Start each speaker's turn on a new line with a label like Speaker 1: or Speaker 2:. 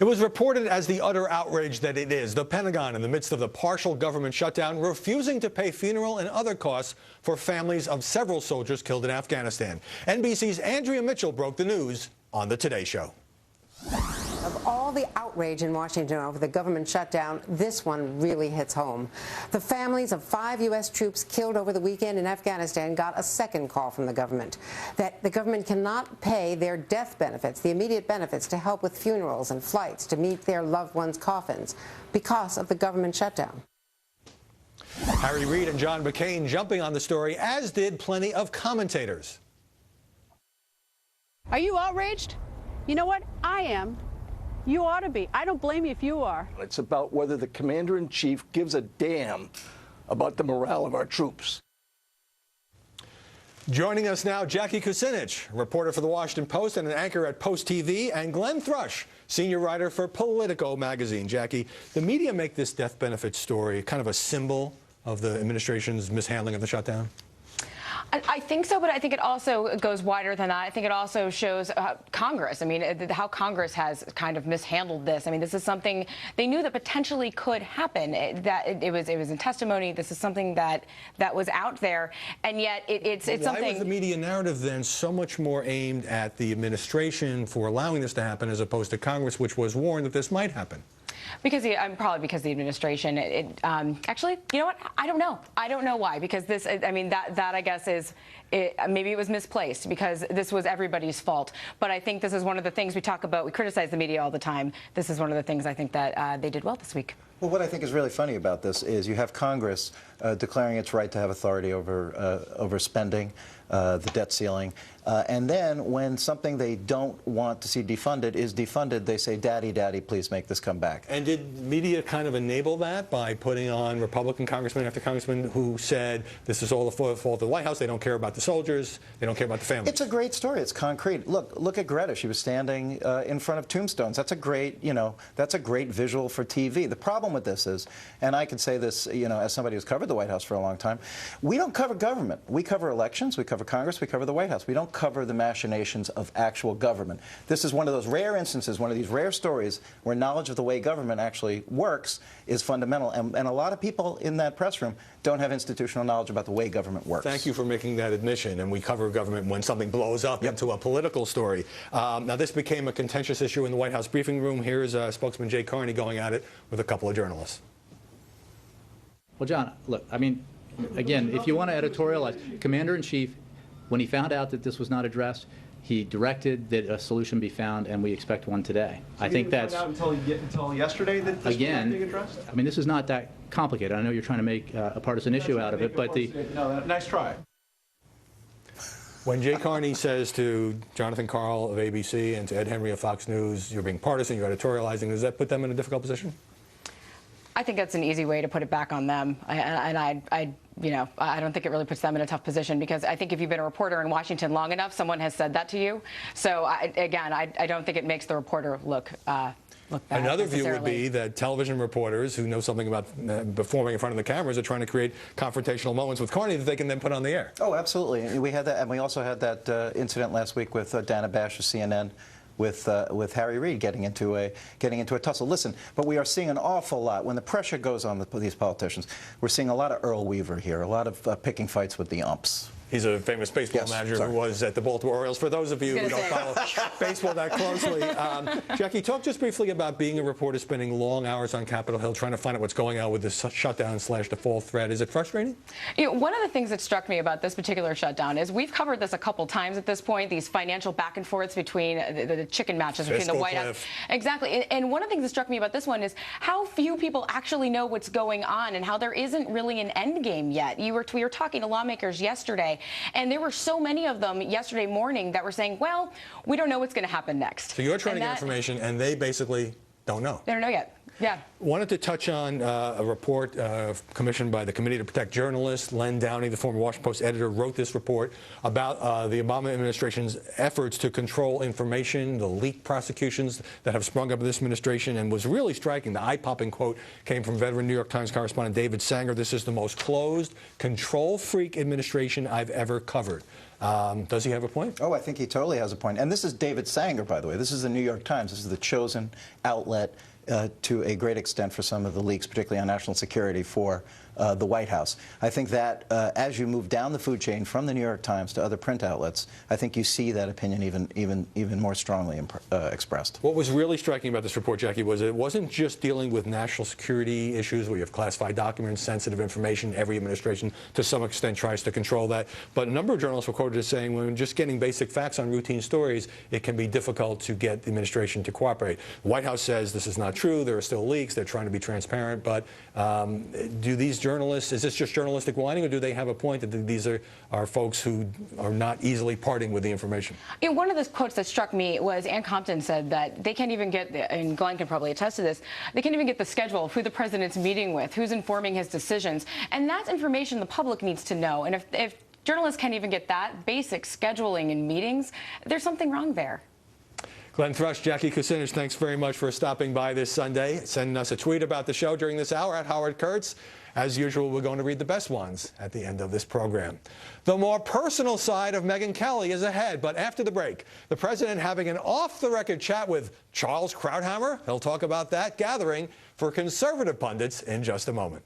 Speaker 1: It was reported as the utter outrage that it is. The Pentagon, in the midst of the partial government shutdown, refusing to pay funeral and other costs for families of several soldiers killed in Afghanistan. NBC's Andrea Mitchell broke the news on The Today Show.
Speaker 2: Of all the outrage in Washington over the government shutdown, this one really hits home. The families of 5 U.S. troops killed over the weekend in Afghanistan got a second call from the government that the government cannot pay their death benefits, the immediate benefits to help with funerals and flights to meet their loved ones' coffins because of the government shutdown.
Speaker 1: Harry Reid and John McCain jumping on the story, as did plenty of commentators.
Speaker 3: Are you outraged? You know what? I am. You ought to be. I don't blame you if you are.
Speaker 4: It's about whether the commander-in-chief gives a damn about the morale of our troops.
Speaker 1: Joining us now, Jackie Kucinich, reporter for The Washington Post and an anchor at Post TV, and Glenn Thrush, senior writer for Politico magazine. Jackie, the media make this death benefit story kind of a symbol of the administration's mishandling of the shutdown?
Speaker 5: I think so, but I think it also goes wider than that. I think it also shows Congress. I mean, how Congress has kind of mishandled this. I mean, this is something they knew that potentially could happen. It was in testimony. This is something that was out there, and yet it's something.
Speaker 1: Why was the media narrative then so much more aimed at the administration for allowing this to happen as opposed to Congress, which was warned that this might happen?
Speaker 5: Probably because the administration. Actually, you know what? I don't know. I don't know why. Because this, I mean, that I guess is, maybe it was misplaced because this was everybody's fault. But I think this is one of the things we talk about. We criticize the media all the time. This is one of the things I think that they did well this week.
Speaker 6: Well, what I think is really funny about this is you have Congress declaring its right to have authority over spending, the debt ceiling, and then when something they don't want to see defunded is defunded, they say, "Daddy, Daddy, please make this come back."
Speaker 1: And did media kind of enable that by putting on Republican congressman after congressman who said this is all the fault of the White House? They don't care about the soldiers. They don't care about the families.
Speaker 6: It's a great story. It's concrete. Look at Greta. She was standing in front of tombstones. That's a great, that's a great visual for TV. The problem with this is, and I can say this, as somebody who's covered the White House for a long time, we don't cover government. We cover elections. We cover Congress. We cover the White House. We don't cover the machinations of actual government. This is one of those rare instances, one of these rare stories where knowledge of the way government actually works is fundamental. And a lot of people in that press room don't have institutional knowledge about the way government works.
Speaker 1: Thank you for making that admission. And we cover government when something blows up into a political story. Now, this became a contentious issue in the White House briefing room. Here's spokesman Jay Carney going at it with a couple of journalists.
Speaker 7: Well, John, look, I mean, again, if you want to editorialize, Commander-in-Chief, when he found out that this was not addressed, he directed that a solution be found, and we expect one today. So I think that's
Speaker 8: found out until yesterday that this was not being addressed?
Speaker 7: I mean, this is not that complicated. I know you're trying to make a partisan issue out of it, but
Speaker 8: no, nice try.
Speaker 1: When Jay Carney says to Jonathan Karl of ABC and to Ed Henry of Fox News, you're being partisan, you're editorializing, does that put them in a difficult position?
Speaker 5: I think that's an easy way to put it back on them, I don't think it really puts them in a tough position because I think if you've been a reporter in Washington long enough, someone has said that to you. So I don't think it makes the reporter look bad.
Speaker 1: Another view would be that television reporters who know something about performing in front of the cameras are trying to create confrontational moments with Carney that they can then put on the air.
Speaker 6: Oh, absolutely. We had that, and we also had that incident last week with Dana Bash of CNN. With Harry Reid getting into a tussle. Listen, but we are seeing an awful lot when the pressure goes on these politicians. We're seeing a lot of Earl Weaver here, a lot of picking fights with the umps.
Speaker 1: He's a famous baseball manager who was at the Baltimore Orioles. For those of you who don't follow baseball that closely, Jackie, talk just briefly about being a reporter, spending long hours on Capitol Hill, trying to find out what's going on with this shutdown/default threat. Is it frustrating?
Speaker 5: One of the things that struck me about this particular shutdown is we've covered this a couple times at this point, these financial back and forths between the chicken matches between the White House. Exactly. And one of the things that struck me about this one is how few people actually know what's going on and how there isn't really an end game yet. We were talking to lawmakers yesterday, and there were so many of them yesterday morning that were saying, well, we don't know what's going to happen next.
Speaker 1: So you're trying to get information, and they basically don't know.
Speaker 5: They don't know yet. Yeah.
Speaker 1: Wanted to touch on a report commissioned by the Committee to Protect Journalists. Len Downey, the former Washington Post editor, wrote this report about the Obama administration's efforts to control information, the leaked prosecutions that have sprung up in this administration, and was really striking. The eye-popping quote came from veteran New York Times correspondent David Sanger. This is the most closed, control-freak administration I've ever covered. Does he have a point?
Speaker 6: Oh, I think he totally has a point. And this is David Sanger, by the way. This is the New York Times. This is the chosen outlet to a great extent for some of the leaks, particularly on national security for the White House. I think that as you move down the food chain from the New York Times to other print outlets, I think you see that opinion even more strongly expressed.
Speaker 1: What was really striking about this report, Jackie, was it wasn't just dealing with national security issues where you have classified documents, sensitive information. Every administration, to some extent, tries to control that. But a number of journalists were quoted as saying when just getting basic facts on routine stories, it can be difficult to get the administration to cooperate. The White House says this is not true. There are still leaks. They're trying to be transparent. But do these journalists, is this just journalistic whining, or do they have a point that these are folks who are not easily parting with the information?
Speaker 5: You know, one of the quotes that struck me was Ann Compton said that they can't even get, and Glenn can probably attest to this, they can't even get the schedule of who the president's meeting with, who's informing his decisions. And that's information the public needs to know. And if journalists can't even get that basic scheduling in meetings, there's something wrong there.
Speaker 1: Glenn Thrush, Jackie Kucinich, thanks very much for stopping by this Sunday, sending us a tweet about the show during this hour at Howard Kurtz. As usual, we're going to read the best ones at the end of this program. The more personal side of Megyn Kelly is ahead, but after the break, the president having an off-the-record chat with Charles Krauthammer. He'll talk about that gathering for conservative pundits in just a moment.